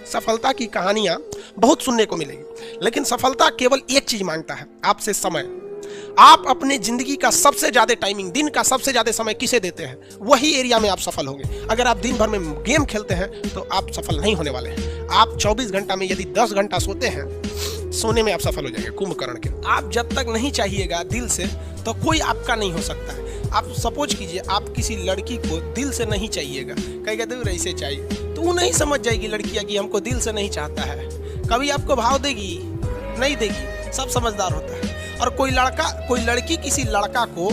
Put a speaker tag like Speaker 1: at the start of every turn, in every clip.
Speaker 1: सफलता की कहानियां बहुत सुनने को मिलेगी, लेकिन सफलता केवल एक चीज मांगता है, आपसे समय। आप अपने जिंदगी का सबसे ज्यादा टाइमिंग, दिन का सबसे ज्यादा समय किसे देते हैं, वही एरिया में आप सफल होंगे। अगर आप दिन भर में गेम खेलते हैं तो आप सफल नहीं होने वाले हैं। आप 24 घंटा में यदि 10 घंटा सोते हैं, सोने में आप सफल हो जाएंगे कुंभकर्ण के। आप जब तक नहीं चाहिएगा दिल से, तो कोई आपका नहीं हो सकता है। आप सपोज कीजिए, आप किसी लड़की को दिल से नहीं चाहिएगा, कहेगा दूर ऐसे चाहिए, तो वो नहीं समझ जाएगी लड़कियां कि हमको दिल से नहीं चाहता है। कभी आपको भाव देगी, नहीं देगी, सब समझदार होता है। और कोई लड़की किसी लड़का को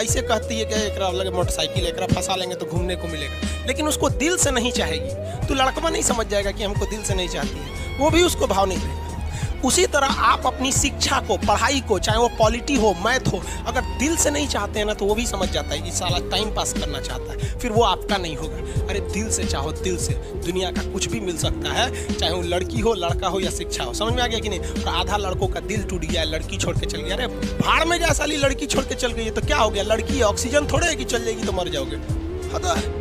Speaker 1: ऐसे कहती है कि एकरा लगे मोटरसाइकिल, एकरा फंसा लेंगे तो घूमने को मिलेगा, लेकिन उसको दिल से नहीं चाहेगी, तो लड़का नहीं समझ जाएगा कि हमको दिल से नहीं चाहती है, वो भी उसको भाव नहीं देगा। उसी तरह आप अपनी शिक्षा को, पढ़ाई को, चाहे वो पॉलिटी हो, मैथ हो, अगर दिल से नहीं चाहते हैं ना, तो वो भी समझ जाता है कि साला टाइम पास करना चाहता है, फिर वो आपका नहीं होगा। अरे दिल से चाहो, दिल से दुनिया का कुछ भी मिल सकता है, चाहे वो लड़की हो, लड़का हो या शिक्षा हो। समझ में आ गया कि नहीं? और आधा लड़कों का दिल टूट गया, लड़की छोड़ के चल गया। अरे भाड़ में जा साली, लड़की छोड़ के चल गई है तो क्या हो गया? लड़की है, ऑक्सीजन थोड़े है कि चल जाएगी तो मर जाओगे।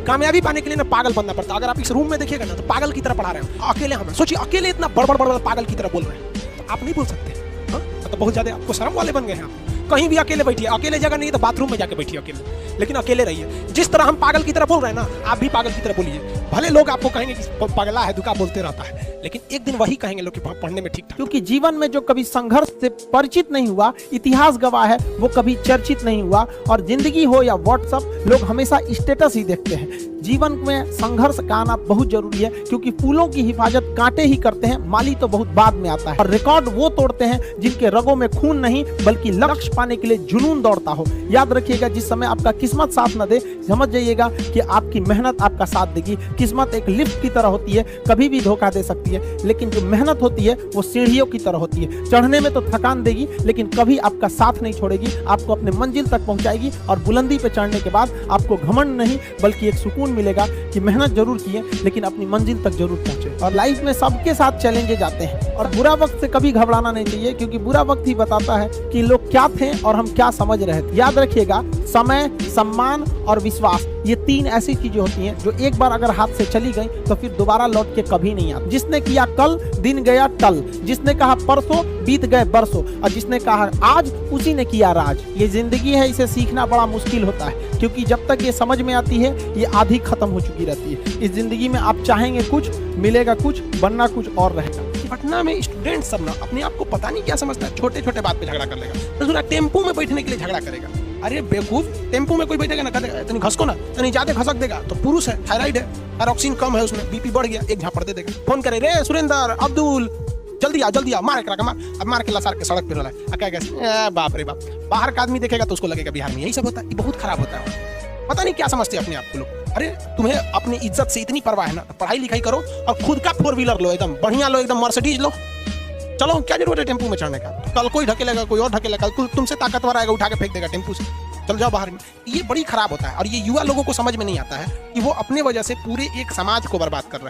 Speaker 1: कामयाबी पाने के लिए ना पागल बनना पड़ता है। अगर आप इस रूम में देखिएगा ना, तो पागल की तरह पढ़ा रहे हैं, अकेले हम सोचिए, अकेले इतना बड़ पागल की तरह बोल रहे हैं, आप नहीं बोल सकते। मतलब बहुत ज्यादा आपको शर्म वाले बन गए हैं आप। कहीं भी अकेले बैठिए, अकेले जगह नहीं तो बाथरूम में जाके बैठिए अकेले, लेकिन अकेले रहिए। जिस तरह हम पागल की तरह बोल रहे हैं ना, आप भी पागल की तरह बोलिए। भले लोग आपको कहेंगे कि पगला है, दुका बोलते रहता है, लेकिन एक दिन वही कहेंगे लोग कि पढ़ने में ठीक था।
Speaker 2: क्योंकि जीवन में जो कभी संघर्ष से परिचित नहीं हुआ, इतिहास गवाह है, वो कभी चर्चित नहीं हुआ। और जिंदगी हो या व्हाट्सएप, लोग हमेशा स्टेटस ही देखते हैं। जीवन में संघर्ष का आना बहुत जरूरी है, क्योंकि फूलों की हिफाजत कांटे ही करते हैं, माली तो बहुत बाद में आता है। और रिकॉर्ड वो तोड़ते हैं जिनके रगों में खून नहीं, बल्कि लक्ष्य पाने के लिए जुनून दौड़ता हो। याद रखिएगा, जिस समय आपका किस्मत साथ न दे, समझ जाइएगा कि आपकी मेहनत आपका साथ देगी। किस्मत एक लिफ्ट की तरह होती है, कभी भी धोखा दे सकती है, लेकिन जो मेहनत होती है वो सीढ़ियों की तरह होती है। चढ़ने में तो थकान देगी, लेकिन कभी आपका साथ नहीं छोड़ेगी, आपको अपने मंजिल तक पहुंचाएगी। और बुलंदी पे चढ़ने के बाद आपको घमंड नहीं, बल्कि एक सुकून मिलेगा कि मेहनत जरूर किए, लेकिन अपनी मंजिल तक जरूर पहुंचे। और लाइफ में सबके साथ चैलेंजेस जाते हैं, और बुरा वक्त से कभी घबराना नहीं चाहिए, क्योंकि बुरा वक्त ही बताता है कि लोग क्या थे और हम क्या समझ रहे थे। याद रखिएगा, समय, सम्मान और विश्वास, ये 3 ऐसी चीजें होती हैं जो एक बार अगर हाथ से चली गई तो फिर दोबारा लौट के कभी नहीं आती। जिसने किया कल, दिन गया टल, जिसने कहा परसों, बीत गए बरसों, और जिसने कहा आज, उसी ने किया राज। ये जिंदगी है, इसे सीखना बड़ा मुश्किल होता है, क्योंकि जब तक ये समझ में आती है, ये आधी खत्म हो चुकी रहती है। इस जिंदगी में आप चाहेंगे कुछ, मिलेगा कुछ, बनना कुछ और रहेगा।
Speaker 1: पटना में स्टूडेंट सब ना अपने आप को पता नहीं क्या समझता है, छोटे छोटे बात पे झगड़ा कर लेगा। तो दूसरा टेम्पो में बैठने के लिए झगड़ा करेगा। अरे बेवकूफ, टेम्पो में कोई बैठेगा ना, कहते घसको ना, तो ज्यादा घसक देगा, तो पुरुष है, थायराइड है, ऑक्सीजन कम है उसमें, बीपी बढ़ गया, एक झापड़ दे देगा। फोन करे, रे सुरेंद्र, अब्दुल, जल्दी आ, मार के मार। अब मार के लसार के सड़क पे रोला, बाप रे बाप। बाहर का आदमी देखेगा तो उसको लगेगा बिहार में यही सब होता है। ये बहुत खराब होता है, पता नहीं क्या समझते अपने आप को लोग। अरे तुम्हें अपनी इज्जत से इतनी परवाह है ना, पढ़ाई लिखाई करो और खुद का 4 व्हीलर लो, एकदम बढ़िया लो, एकदम मर्सिडीज लो। चलो, क्या जरूरत है टेम्पो में चढ़ने का? कल कोई ढकेलेगा, कोई और ढकेलेगा, तुमसे ताकतवर आएगा, उठा के फेंक देगा टेम्पो से। चल जाओ बाहर में। ये बड़ी खराब होता है, और ये युवा लोगों को समझ में नहीं आता है कि वो अपने वजह से पूरे एक समाज को बर्बाद कर रहे हैं।